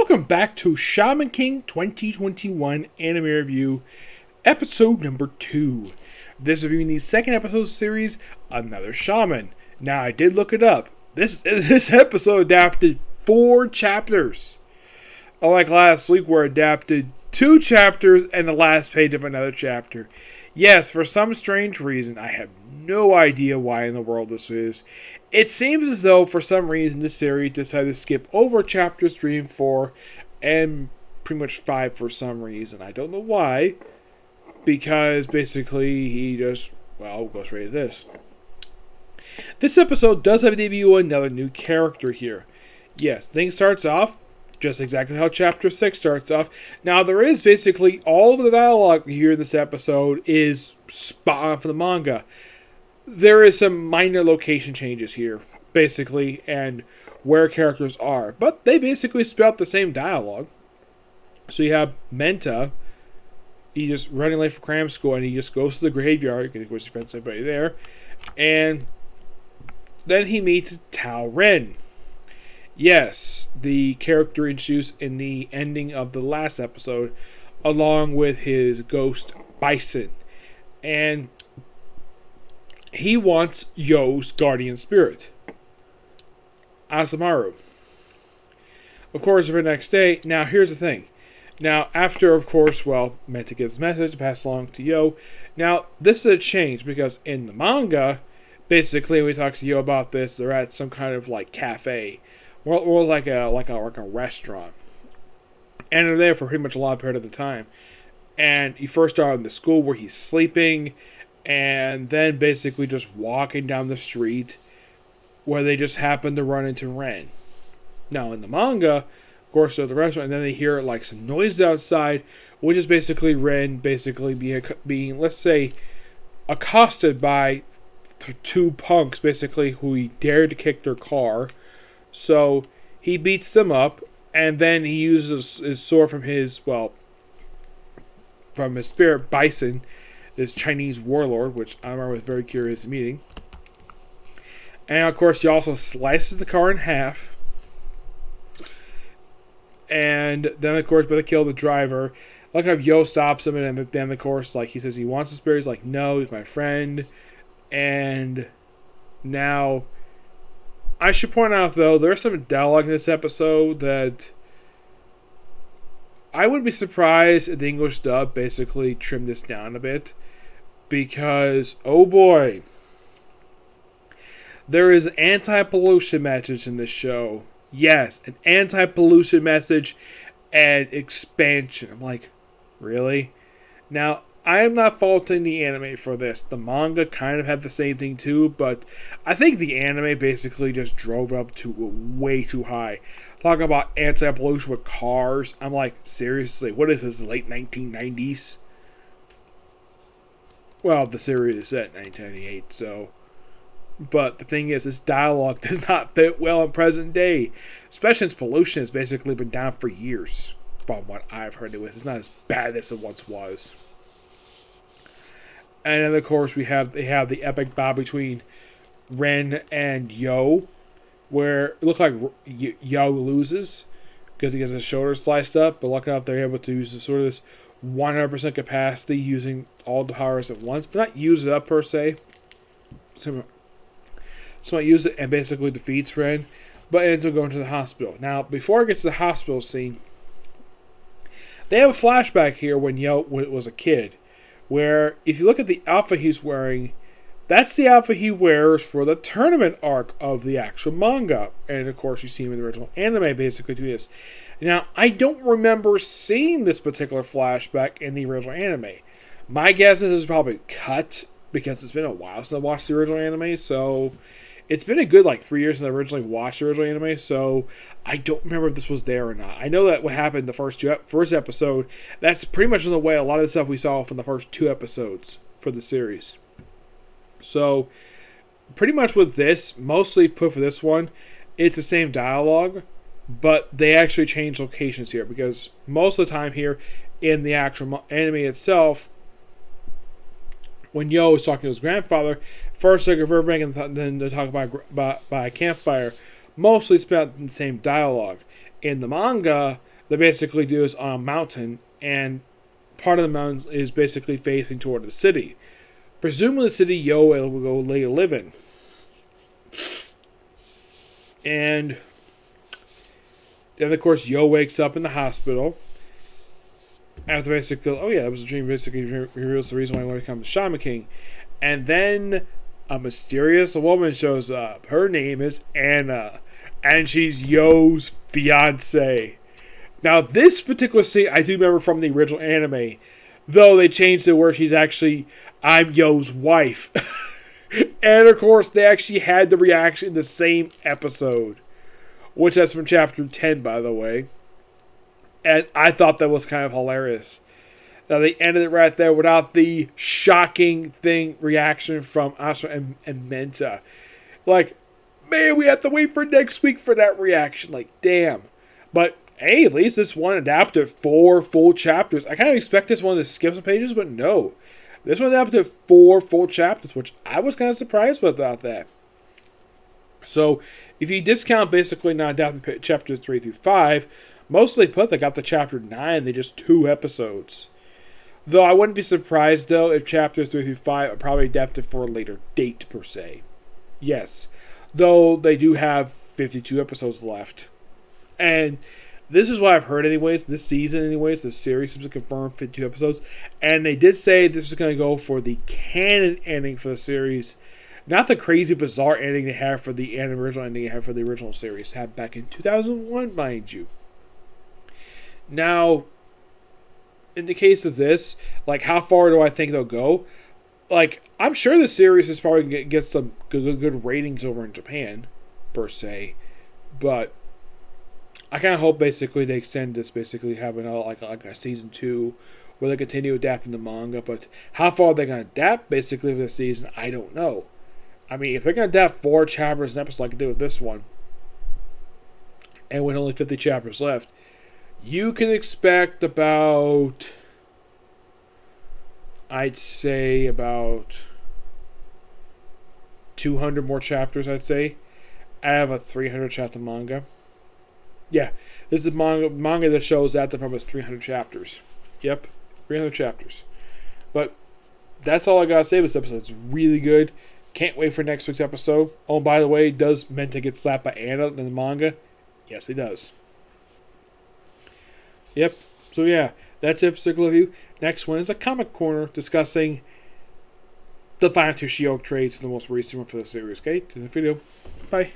welcome back to Shaman King 2021 Anime Review, episode number 2. This reviewing the second episode series, Another Shaman. Now, I did look it up. This episode adapted 4 chapters. Unlike last week, where it adapted 2 chapters and the last page of another chapter. Yes, for some strange reason, I have no idea why in the world this is. It seems as though, for some reason, this series decided to skip over chapters 3 and 4 and pretty much 5 for some reason. I don't know why, because basically he just, go straight to this. This episode does have a debut of another new character here. Yes, things starts off just exactly how chapter 6 starts off. Now, there is basically all of the dialogue here in this episode is spot on for the manga. There is some minor location changes here, basically, and where characters are. But they basically spout the same dialogue. So you have Menta. He just running late for cram school, and he just goes to the graveyard, because of course he finds everybody there. And then he meets Tao Ren. Yes, the character introduced in the ending of the last episode, along with his ghost Bison. And he wants Yo's guardian spirit, Asamaru. Of course, the next day, now here's the thing. Now, after, of course, Menta gives a message, passed along to Yo. Now, this is a change, because in the manga, basically, when he talks to Yo about this, they're at some kind of, cafe. Or like a restaurant. And they're there for pretty much a lot of period of the time. And he first started in the school where he's sleeping, and then basically just walking down the street where they just happen to run into Ren. Now, in the manga, of course, they're at the restaurant, and then they hear some noise outside, which is basically Ren being, let's say, accosted by 2 punks, basically, who he dared to kick their car. So he beats them up, and then he uses his sword from his spirit, Bison, this Chinese warlord, which I remember was very curious meeting. And of course, he also slices the car in half. And then, of course, to kill the driver. Like how Yo stops him, and then, of course, he says he wants the spirit. He's like, no, he's my friend. And now, I should point out, though, there's some dialogue in this episode that I would be surprised if the English dub basically trimmed this down a bit. Because, oh boy, there is an anti-pollution message in this show. Yes, an anti-pollution message and expansion. I'm like, really? Now, I am not faulting the anime for this. The manga kind of had the same thing too, but I think the anime basically just drove up to way too high. Talking about anti-pollution with cars, I'm like, seriously, what is this, the late 1990s? Well, the series is set in 1998, so. But the thing is, this dialogue does not fit well in present day. Especially since pollution has basically been down for years. From what I've heard, it's not as bad as it once was. And then, of course, they have the epic battle between Ren and Yo, where it looks like Yo loses because he gets his shoulder sliced up. But luckily enough, they're able to use this 100% capacity using all the powers at once, but not use it up per se. So I use it and basically defeats Ren, but ends up going to the hospital. Now, before I get to the hospital scene, they have a flashback here when Yo was a kid, where if you look at the outfit he's wearing, that's the outfit he wears for the tournament arc of the actual manga. And of course, you see him in the original anime basically do this. Now, I don't remember seeing this particular flashback in the original anime. My guess is it's probably cut, because it's been a while since I watched the original anime, so it's been a good 3 years since I originally watched the original anime, so I don't remember if this was there or not. I know that what happened in the first episode, that's pretty much in the way a lot of the stuff we saw from the first 2 episodes for the series. So, pretty much with this, mostly put for this one, it's the same dialogue, but they actually change locations here, because most of the time here in the actual anime itself, when Yo is talking to his grandfather, first they go Burbank and then they talk about by a campfire. Mostly it's about the same dialogue. In the manga, they basically do this on a mountain, and part of the mountain is basically facing toward the city. Presumably the city Yo will go live in. And then, of course, Yo wakes up in the hospital. After basically, oh yeah, that was a dream. Basically, reveals the reason why I want to become the Shaman King. And then a mysterious woman shows up. Her name is Anna. And she's Yo's fiance. Now, this particular scene I do remember from the original anime. Though they changed it where she's actually, I'm Yo's wife. And of course, they actually had the reaction in the same episode. Which that's from chapter 10, by the way. And I thought that was kind of hilarious. Now, they ended it right there without the shocking reaction from Asha and Menta. Like, man, we have to wait for next week for that reaction. Like, damn. But, hey, at least this one adapted 4 full chapters. I kind of expect this one to skip some pages, but no. This one adapted 4 full chapters, which I was kind of surprised about that. So, if you discount basically not adapting chapters 3 through 5, mostly put they got the chapter 9, they just 2 episodes. Though I wouldn't be surprised, though, if chapters 3 through 5 are probably adapted for a later date, per se. Yes. Though they do have 52 episodes left. And this is what I've heard anyways, this season anyways, the series seems to confirm 52 episodes. And they did say this is going to go for the canon ending for the series. Not the crazy, bizarre ending they have for the original ending they have for the original series. Had back in 2001, mind you. Now, in the case of this, like, how far do I think they'll go? Like, I'm sure the series is probably going to get some good ratings over in Japan, per se. But I kind of hope, basically, they extend this, basically having like a season 2, where they continue adapting the manga. But how far they're going to adapt, basically, for the season, I don't know. I mean, if they're going to adapt 4 chapters an episode like they did with this one, and with only 50 chapters left, you can expect about, I'd say about 200 more chapters, I'd say. I have a 300 chapter manga. Yeah, this is manga that shows that from its 300 chapters. Yep, 300 chapters. But that's all I gotta say about this episode. It's really good. Can't wait for next week's episode. Oh, by the way, does Menta get slapped by Anna in the manga? Yes, he does. Yep. So yeah, that's episode review. Next one is a comic corner discussing the final 2 She-Hulk trades for the most recent one for the series. Okay, to the video. Bye.